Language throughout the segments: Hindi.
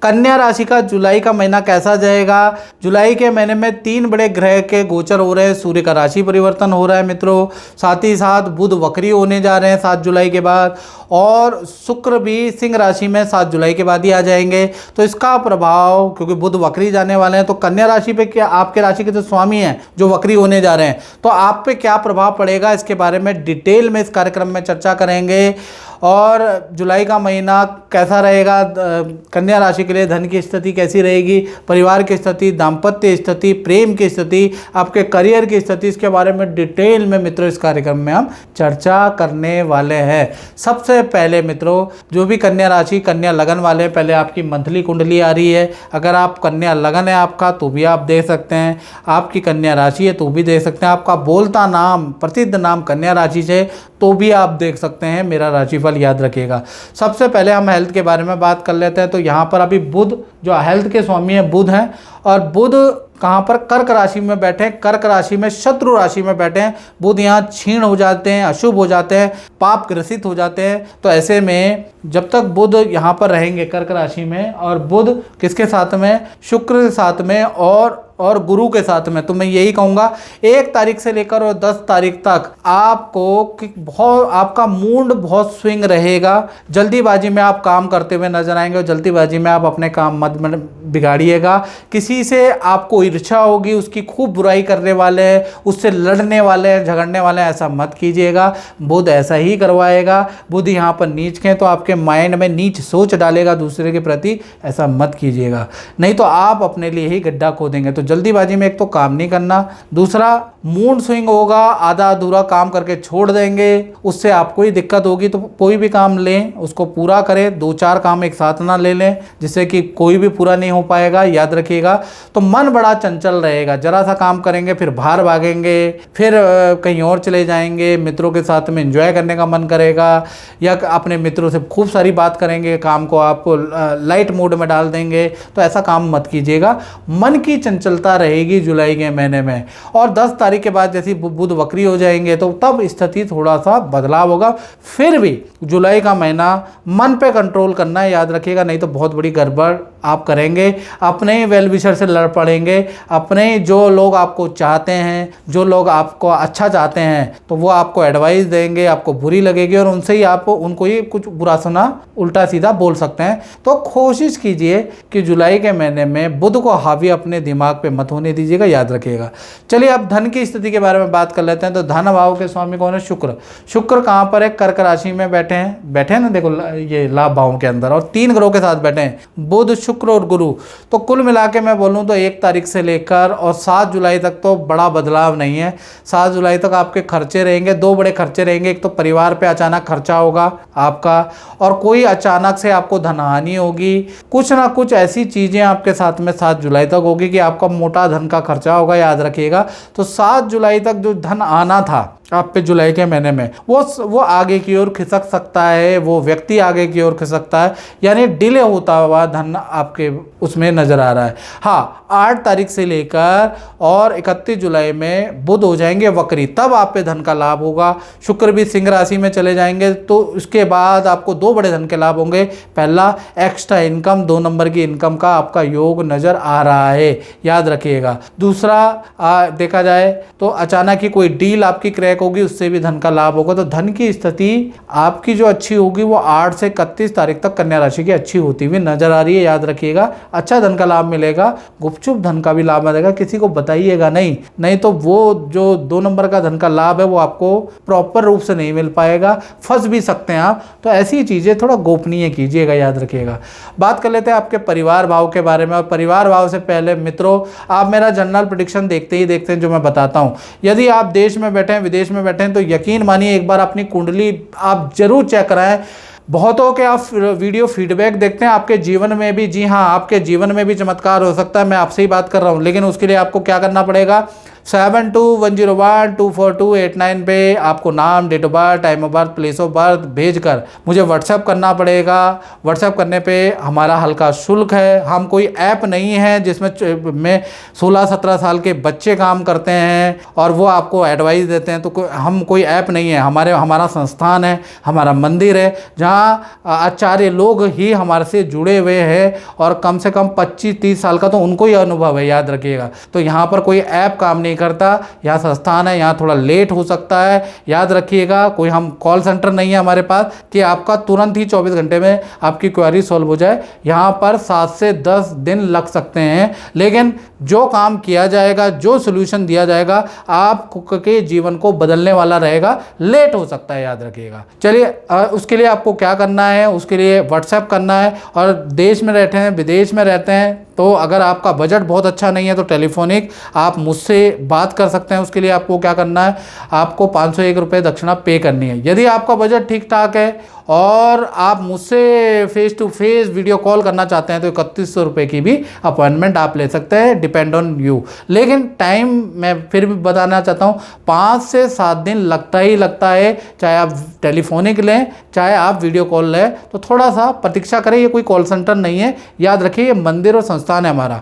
कन्या राशि का जुलाई का महीना कैसा जाएगा। जुलाई के महीने में 3 बड़े ग्रह के गोचर हो रहे हैं। सूर्य का राशि परिवर्तन हो रहा है मित्रों, साथ ही साथ बुध वक्री होने जा रहे हैं 7 जुलाई के बाद, और शुक्र भी सिंह राशि में 7 जुलाई के बाद ही आ जाएंगे। तो इसका प्रभाव, क्योंकि बुध वक्री जाने वाले हैं, तो कन्या राशि पे क्या, आपके राशि के जो स्वामी हैं जो वक्री होने जा रहे हैं, तो आप पे क्या प्रभाव पड़ेगा, इसके बारे में डिटेल में इस कार्यक्रम में चर्चा करेंगे। और जुलाई का महीना कैसा रहेगा, कन्या राशि के लिए धन की स्थिति कैसी रहेगी, परिवार की स्थिति, दाम्पत्य स्थिति, प्रेम की स्थिति, आपके करियर की स्थिति, इसके बारे में डिटेल में मित्रों इस कार्यक्रम में हम चर्चा करने वाले हैं। सबसे पहले मित्रों, जो भी कन्या राशि, कन्या लगन वाले हैं, पहले आपकी मंथली कुंडली आ रही है। अगर आप कन्या लगन है आपका तो भी आप देख सकते हैं, आपकी कन्या राशि है तो भी देख सकते हैं, आपका बोलता नाम, प्रसिद्ध नाम कन्या राशि से तो भी आप देख सकते हैं। मेरा राशिफल याद रखिएगा। सबसे पहले हम हेल्थ के बारे में बात कर लेते हैं। तो यहाँ पर अभी बुध, जो हेल्थ के स्वामी हैं बुध हैं, और बुध कहाँ पर, कर्क राशि में बैठे हैं, कर्क राशि में शत्रु राशि में बैठे हैं। बुध यहाँ क्षीण हो जाते हैं, अशुभ हो जाते हैं, पाप ग्रसित हो जाते हैं। तो ऐसे में जब तक बुध यहाँ पर रहेंगे कर्क राशि में, और बुध किसके साथ में, शुक्र के साथ में और गुरु के साथ में, तो मैं यही कहूँगा 1 तारीख से लेकर और 10 तारीख तक आपको बहुत, आपका मूड बहुत स्विंग रहेगा। जल्दीबाजी में आप काम करते हुए नजर आएंगे, और जल्दीबाजी में आप अपने काम मत बिगाड़िएगा। किसी से आपको ईर्ष्या होगी, उसकी खूब बुराई करने वाले हैं, उससे लड़ने वाले हैं, झगड़ने वाले हैं, ऐसा मत कीजिएगा। बुध ऐसा ही करवाएगा। बुध यहाँ पर नीच के, तो आपके माइंड में नीच सोच डालेगा दूसरे के प्रति, ऐसा मत कीजिएगा, नहीं तो आप अपने लिए ही गड्ढा खोदेंगे। तो जल्दीबाजी में एक तो काम नहीं करना, दूसरा मूड स्विंग होगा, आधा अधूरा काम करके छोड़ देंगे, उससे आपको ही दिक्कत होगी। तो कोई भी काम लें उसको पूरा करें, 2-4 काम एक साथ ना ले लें जिससे कि कोई भी पूरा नहीं हो पाएगा, याद रखिएगा। तो मन बड़ा चंचल रहेगा, जरा सा काम करेंगे फिर बाहर भागेंगे, फिर कहीं और चले जाएंगे, मित्रों के साथ में एंजॉय करने का मन करेगा, या अपने मित्रों से खूब सारी बात करेंगे, काम को आप लाइट मोड में डाल देंगे। तो ऐसा काम मत कीजिएगा, मन की चंचलता रहेगी जुलाई के महीने में। और 10 तारीख के बाद जैसे बुध वक्री हो जाएंगे तो तब स्थिति थोड़ा सा बदलाव होगा। फिर भी जुलाई का महीना मन पे कंट्रोल करना है, याद रखिएगा, नहीं तो बहुत बड़ी गड़बड़ आप करेंगे, अपने ही वेल विशर से लड़ पड़ेंगे। अपने जो लोग आपको चाहते हैं, जो लोग आपको अच्छा चाहते हैं, तो वो आपको एडवाइस देंगे, आपको बुरी लगेगी, और उनसे ही आप उनको ही कुछ बुरा सुना उल्टा सीधा बोल सकते हैं। तो कोशिश कीजिए कि जुलाई के महीने में बुध को हावी अपने दिमाग पे मत होने दीजिएगा, याद रखिएगा। चलिए अब धन की स्थिति के बारे में बात कर लेते हैं। तो धन भाव के स्वामी कौन है, शुक्र। शुक्र कहाँ पर है, कर्क राशि में बैठे हैं ना, देखो ये लाभ भावों के अंदर, और 3 ग्रहों के साथ बैठे हैं, बुध शुक्र और गुरु। तो कुल मिला के मैं बोलूँ तो 1 तारीख से लेकर और 7 जुलाई तक तो बड़ा बदलाव नहीं है। 7 जुलाई तक आपके खर्चे रहेंगे, 2 बड़े खर्चे रहेंगे। एक तो परिवार पे अचानक खर्चा होगा आपका, और कोई अचानक से आपको धनहानि होगी, कुछ ना कुछ ऐसी चीज़ें आपके साथ में 7 जुलाई तक होगी कि आपका मोटा धन का खर्चा होगा, याद रखिएगा। तो 7 जुलाई तक जो धन आना था आप पे जुलाई के महीने में, वो आगे की ओर खिसक सकता है, वो व्यक्ति आगे की ओर खिसकता है, यानी डिले होता हुआ धन आपके उसमें नजर आ रहा है। हाँ, 8 तारीख से लेकर और 31 जुलाई में बुध हो जाएंगे वक्री, तब आप पे धन का लाभ होगा। शुक्र भी सिंह राशि में चले जाएंगे, तो उसके बाद आपको 2 बड़े धन के लाभ होंगे। पहला, एक्स्ट्रा इनकम, 2 नंबर की इनकम का आपका योग नजर आ रहा है, याद रखिएगा। दूसरा देखा जाए तो अचानक ही कोई डील आपकी क्रैक होगी, उससे भी धन का लाभ होगा। तो धन की स्थिति आपकी जो अच्छी होगी वो 8 से 31 तारीख तक कन्या राशि की अच्छी होती हुई नजर आ रही है, याद रखिएगा। अच्छा धन का लाभ मिलेगा, गुपचुप धन का भी लाभ मिलेगा, किसी को बताइएगा नहीं तो वो जो 2 नंबर का धन का लाभ है वो आपको प्रॉपर रूप से नहीं मिल पाएगा, फंस भी सकते हैं आप। तो ऐसी चीजें थोड़ा गोपनीय कीजिएगा, याद रखिएगा। बात कर लेते हैं आपके परिवार भाव के बारे में। और परिवार भाव से पहले मित्रों, आप मेरा जनरल प्रेडिक्शन देखते हैं जो मैं बताता हूं। यदि आप देश में बैठे हैं, विदेश में बैठे हैं, तो यकीन मानिए एक बार अपनी कुंडली आप जरूर चेक कराएं। बहुतों के आप वीडियो फीडबैक देखते हैं, आपके जीवन में भी, जी हाँ, आपके जीवन में भी चमत्कार हो सकता है। मैं आपसे ही बात कर रहा हूं, लेकिन उसके लिए आपको क्या करना पड़ेगा, 7210124289 पे आपको नाम, date of birth, time of birth, place of birth भेजकर मुझे व्हाट्सएप करना पड़ेगा। व्हाट्सएप करने पे हमारा हल्का शुल्क है। हम कोई ऐप नहीं है जिसमें 16-17 साल के बच्चे काम करते हैं और वो आपको एडवाइस देते हैं। तो हम कोई ऐप नहीं है, हमारा संस्थान है, हमारा मंदिर है, जहाँ आचार्य लोग ही हमारे से जुड़े हुए हैं और कम से कम 25-30 साल का तो उनको ही अनुभव है, याद रखिएगा। तो यहाँ पर कोई ऐप काम नहीं करता, यहाँ संस्थान है, यहाँ थोड़ा लेट हो सकता है, याद रखिएगा। कोई हम कॉल सेंटर नहीं है हमारे पास कि आपका तुरंत ही 24 घंटे में आपकी क्वेरी सॉल्व हो जाए। यहाँ पर 7 से 10 दिन लग सकते हैं, लेकिन जो काम किया जाएगा, जो सोल्यूशन दिया जाएगा, आपके जीवन को बदलने वाला रहेगा। लेट हो सकता है, याद रखिएगा। चलिए, उसके लिए आपको क्या करना है, उसके लिए व्हाट्सएप करना है। और देश में रहते हैं, विदेश में रहते हैं, तो अगर आपका बजट बहुत अच्छा नहीं है तो टेलीफोनिक आप मुझसे बात कर सकते हैं। उसके लिए आपको क्या करना है, आपको 501 रुपये दक्षिणा पे करनी है। यदि आपका बजट ठीक ठाक है और आप मुझसे face to face video call करना चाहते हैं तो 3100 रुपये की भी अपॉइंटमेंट आप ले सकते हैं, डिपेंड ऑन यू। लेकिन टाइम मैं फिर भी बताना चाहता हूँ, 5 से 7 दिन लगता ही लगता है, चाहे आप टेलीफोनिक लें चाहे आप वीडियो कॉल लें। तो थोड़ा सा प्रतीक्षा करें, ये कोई कॉल सेंटर नहीं है, याद रखिए, ये मंदिर और संस्थान है हमारा।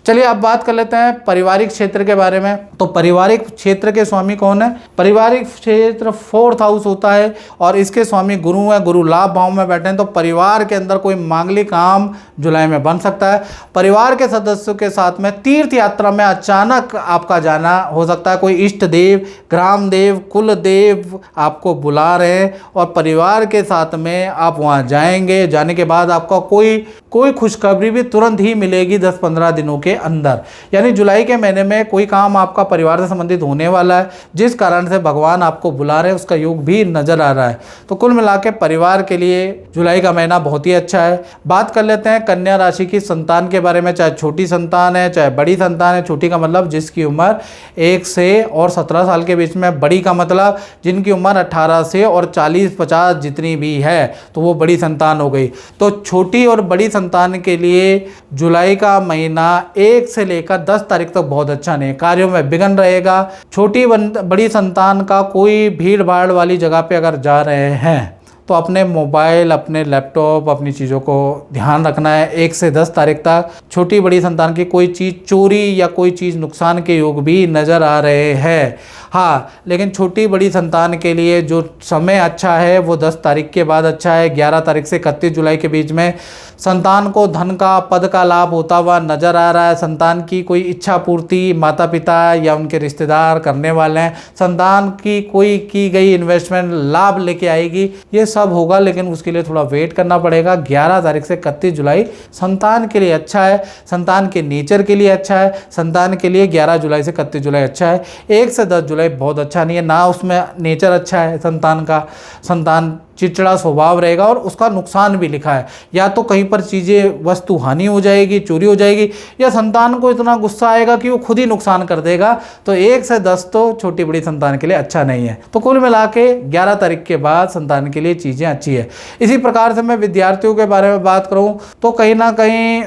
चलिए अब बात कर लेते हैं पारिवारिक क्षेत्र के बारे में। तो पारिवारिक क्षेत्र के स्वामी कौन है? पारिवारिक क्षेत्र 4th हाउस होता है और इसके स्वामी गुरु है। गुरु लाभ भाव में बैठे हैं, तो परिवार के अंदर कोई मांगलिक काम जुलाई में बन सकता है। परिवार के सदस्यों के साथ में तीर्थ यात्रा में अचानक आपका जाना हो सकता है। कोई इष्ट देव, ग्राम देव, कुल देव आपको बुला रहे हैं और परिवार के साथ में आप वहाँ जाएंगे। जाने के बाद आपका कोई खुशखबरी भी तुरंत ही मिलेगी 10-15 दिनों के अंदर। यानी जुलाई के महीने में कोई काम आपका परिवार से संबंधित होने वाला है, जिस कारण से भगवान आपको बुला रहे हैं, उसका योग भी नजर आ रहा है। तो कुल मिला के परिवार के लिए जुलाई का महीना बहुत ही अच्छा है। बात कर लेते हैं कन्या राशि की संतान के बारे में। चाहे छोटी संतान है चाहे बड़ी संतान है, छोटी का मतलब जिसकी उम्र 1 से और 17 साल के बीच में, बड़ी का मतलब जिनकी उम्र 18 से और 40-50 जितनी भी है, तो वो बड़ी संतान हो गई। तो छोटी और बड़ी संतान के लिए जुलाई का महीना 1 से लेकर 10 तारीख तक बहुत अच्छा नहीं है। कार्यों में विघ्न रहेगा। छोटी बड़ी संतान का कोई भीड़ भाड़ वाली जगह पे अगर जा रहे हैं तो अपने मोबाइल, अपने लैपटॉप, अपनी चीज़ों को ध्यान रखना है। 1 से 10 तारीख तक छोटी बड़ी संतान की कोई चीज़ चोरी या कोई चीज़ नुकसान के योग भी नज़र आ रहे हैं। हाँ, लेकिन छोटी बड़ी संतान के लिए जो समय अच्छा है वो 10 तारीख के बाद अच्छा है। 11 तारीख से 31 जुलाई के बीच में संतान को धन का, पद का लाभ होता हुआ नजर आ रहा है। संतान की कोई इच्छा पूर्ति माता पिता या उनके रिश्तेदार करने वाले हैं। संतान की कोई की गई इन्वेस्टमेंट लाभ लेके आएगी, ये सब होगा, लेकिन उसके लिए थोड़ा वेट करना पड़ेगा। 11 तारीख से 31 जुलाई संतान के लिए अच्छा है, संतान के नेचर के लिए अच्छा है। संतान के लिए 11 जुलाई से 31 जुलाई अच्छा है। 1 से 10 जुलाई बहुत अच्छा नहीं है, ना उसमें नेचर अच्छा है संतान का। संतान चिड़चिड़ा स्वभाव रहेगा और उसका नुकसान भी लिखा है। या तो कहीं पर चीज़ें वस्तु हानि हो जाएगी, चोरी हो जाएगी, या संतान को इतना गुस्सा आएगा कि वो खुद ही नुकसान कर देगा। तो 1 से 10 तो छोटी बड़ी संतान के लिए अच्छा नहीं है। तो कुल मिला के 11 तारीख के बाद संतान के लिए चीज़ें अच्छी है। इसी प्रकार से मैं विद्यार्थियों के बारे में बात करूँ तो कहीं ना कहीं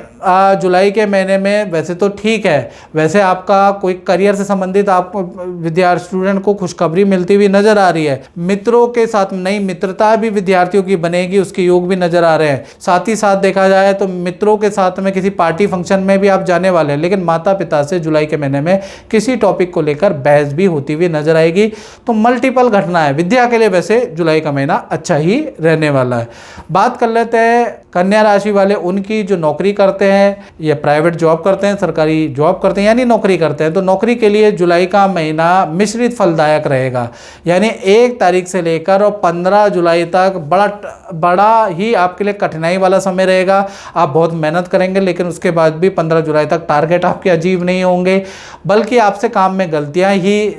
जुलाई के महीने में वैसे तो ठीक है। वैसे आपका कोई करियर से संबंधित आप विद्यार्थी स्टूडेंट को खुशखबरी मिलती हुई नजर आ रही है। मित्रों के साथ नई मित्रता भी विद्यार्थियों की बनेगी, उसके योग भी नजर आ रहे हैं। साथ ही साथ देखा जाए तो मित्रों के साथ में किसी पार्टी फंक्शन में भी आप जाने वाले हैं, लेकिन माता पिता से जुलाई के महीने में किसी टॉपिक को लेकर बहस भी होती हुई नजर आएगी। तो मल्टीपल घटना है। विद्या के लिए वैसे जुलाई का महीना अच्छा ही रहने वाला है। बात कर लेते हैं कन्या राशि वाले, उनकी जो नौकरी करते हैं या प्राइवेट जॉब करते हैं, सरकारी जॉब करते हैं, यानी नौकरी करते हैं, तो नौकरी के लिए जुलाई का महीना मिश्रित फलदायक रहेगा। यानी 1 तारीख से लेकर और 15 जुलाई तक बड़ा ही आपके लिए कठिनाई वाला समय रहेगा। आप बहुत मेहनत करेंगे, लेकिन उसके बाद भी 15 जुलाई तक टारगेट आपके अचीव नहीं होंगे, बल्कि आपसे काम में गलतियां ही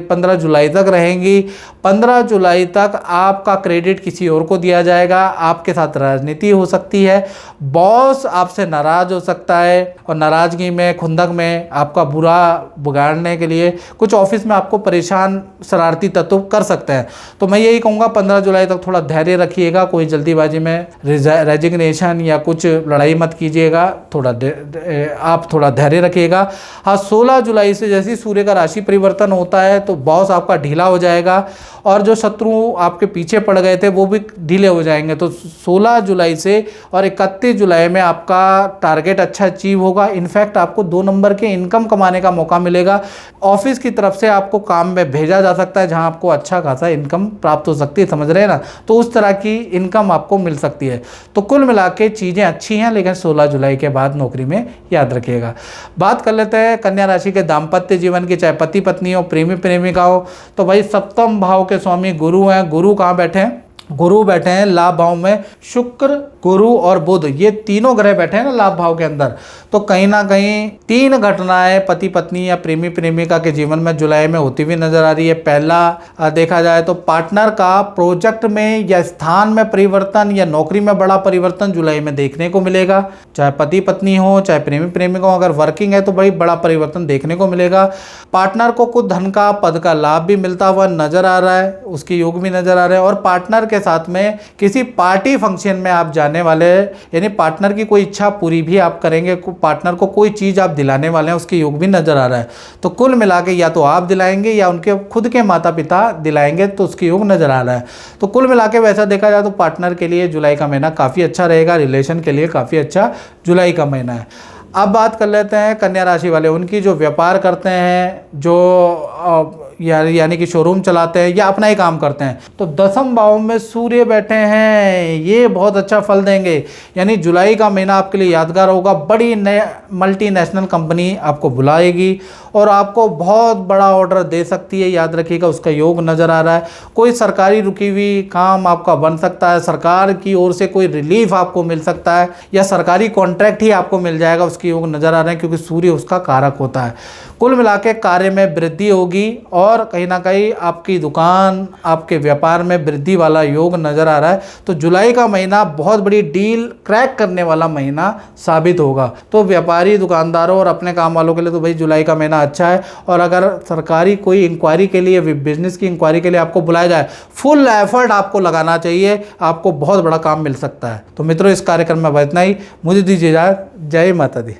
15 जुलाई तक रहेंगी। 15 जुलाई तक आपका क्रेडिट किसी और को दिया जाएगा। आपके साथ राजनीति हो सकती है। बॉस आपसे नाराज नाराज़ हो सकता है और नाराज़गी में, खुंदक में आपका बुरा बिगाड़ने के लिए कुछ ऑफिस में आपको परेशान शरारती तत्व कर सकते हैं। तो मैं यही कहूँगा 15 जुलाई तक थोड़ा धैर्य रखिएगा, कोई जल्दीबाजी में रेजिग्नेशन या कुछ लड़ाई मत कीजिएगा, आप थोड़ा धैर्य रखिएगा। हाँ, 16 जुलाई से जैसे सूर्य का राशि परिवर्तन होता है तो बॉस आपका ढीला हो जाएगा और जो शत्रु आपके पीछे पड़ गए थे वो भी ढीले हो जाएंगे। तो 16 जुलाई से और 31 जुलाई में आपका टारगेट अच्छा अचीव होगा। इनफैक्ट आपको 2 नंबर के इनकम कमाने का मौका मिलेगा। ऑफिस की तरफ से आपको काम में भेजा जा सकता है जहां आपको अच्छा खासा इनकम प्राप्त हो सकती है, समझ रहे हैं ना। तो उस तरह की इनकम आपको मिल सकती है। तो कुल मिला के चीज़ें अच्छी हैं, लेकिन 16 जुलाई के बाद नौकरी में याद रखिएगा। बात कर लेते हैं कन्या राशि के दाम्पत्य जीवन की, चाहे पति पत्नी हो, प्रेमी प्रेमिका हो। तो भाई सप्तम भाव के स्वामी गुरु हैं। गुरु कहाँ बैठे हैं? गुरु बैठे हैं लाभ भाव में। शुक्र, गुरु और बुध, ये तीनों ग्रह बैठे हैं ना लाभ भाव के अंदर। तो कहीं ना कहीं 3 घटनाएं पति पत्नी या प्रेमी प्रेमिका के जीवन में जुलाई में होती हुई नजर आ रही है। पहला देखा जाए तो पार्टनर का प्रोजेक्ट में या स्थान में परिवर्तन या नौकरी में बड़ा परिवर्तन जुलाई में देखने को मिलेगा। चाहे पति पत्नी हो, चाहे प्रेमी प्रेमिका हो, अगर वर्किंग है तो बड़ी बड़ा परिवर्तन देखने को मिलेगा। पार्टनर को कुछ धन का, पद का लाभ भी मिलता हुआ नजर आ रहा है, उसके योग भी नजर आ रहे हैं। और पार्टनर के साथ में किसी पार्टी फंक्शन में आप जाने वाले हैं, यानी पार्टनर की कोई इच्छा पूरी भी आप करेंगे, पार्टनर को कोई चीज़ आप दिलाने वाले हैं, उसके योग भी नजर आ रहा है। तो कुल मिला के या तो आप दिलाएंगे या उनके खुद के माता पिता दिलाएंगे, तो उसके योग नजर आ रहा है। तो कुल मिला के वैसा देखा जाए तो पार्टनर के लिए जुलाई का महीना काफ़ी अच्छा रहेगा, रिलेशन के लिए काफ़ी अच्छा जुलाई का महीना है। अब बात कर लेते हैं कन्या राशि वाले, उनकी जो व्यापार करते हैं, जो यानी कि शोरूम चलाते हैं या अपना ही काम करते हैं। तो 10वें भाव में सूर्य बैठे हैं, ये बहुत अच्छा फल देंगे। यानी जुलाई का महीना आपके लिए यादगार होगा। बड़ी मल्टीनेशनल कंपनी आपको बुलाएगी और आपको बहुत बड़ा ऑर्डर दे सकती है, याद रखिएगा, उसका योग नज़र आ रहा है। कोई सरकारी रुकी हुई काम आपका बन सकता है, सरकार की ओर से कोई रिलीफ आपको मिल सकता है या सरकारी कॉन्ट्रैक्ट ही आपको मिल जाएगा, उसके योग नज़र आ रहे हैं, क्योंकि सूर्य उसका कारक होता है। कुल मिला के कार्य में वृद्धि होगी और कहीं ना कहीं आपकी दुकान, आपके व्यापार में वृद्धि वाला योग नज़र आ रहा है। तो जुलाई का महीना बहुत बड़ी डील क्रैक करने वाला महीना साबित होगा। तो व्यापारी, दुकानदारों और अपने काम वालों के लिए तो भाई जुलाई का महीना अच्छा है। और अगर सरकारी कोई इंक्वायरी के लिए, बिजनेस की इंक्वायरी के लिए आपको बुलाया जाए, फुल एफर्ट आपको लगाना चाहिए, आपको बहुत बड़ा काम मिल सकता है। तो मित्रों, इस कार्यक्रम में इतना ही, मुझे दीजिए इजाज़त। जय माता दी।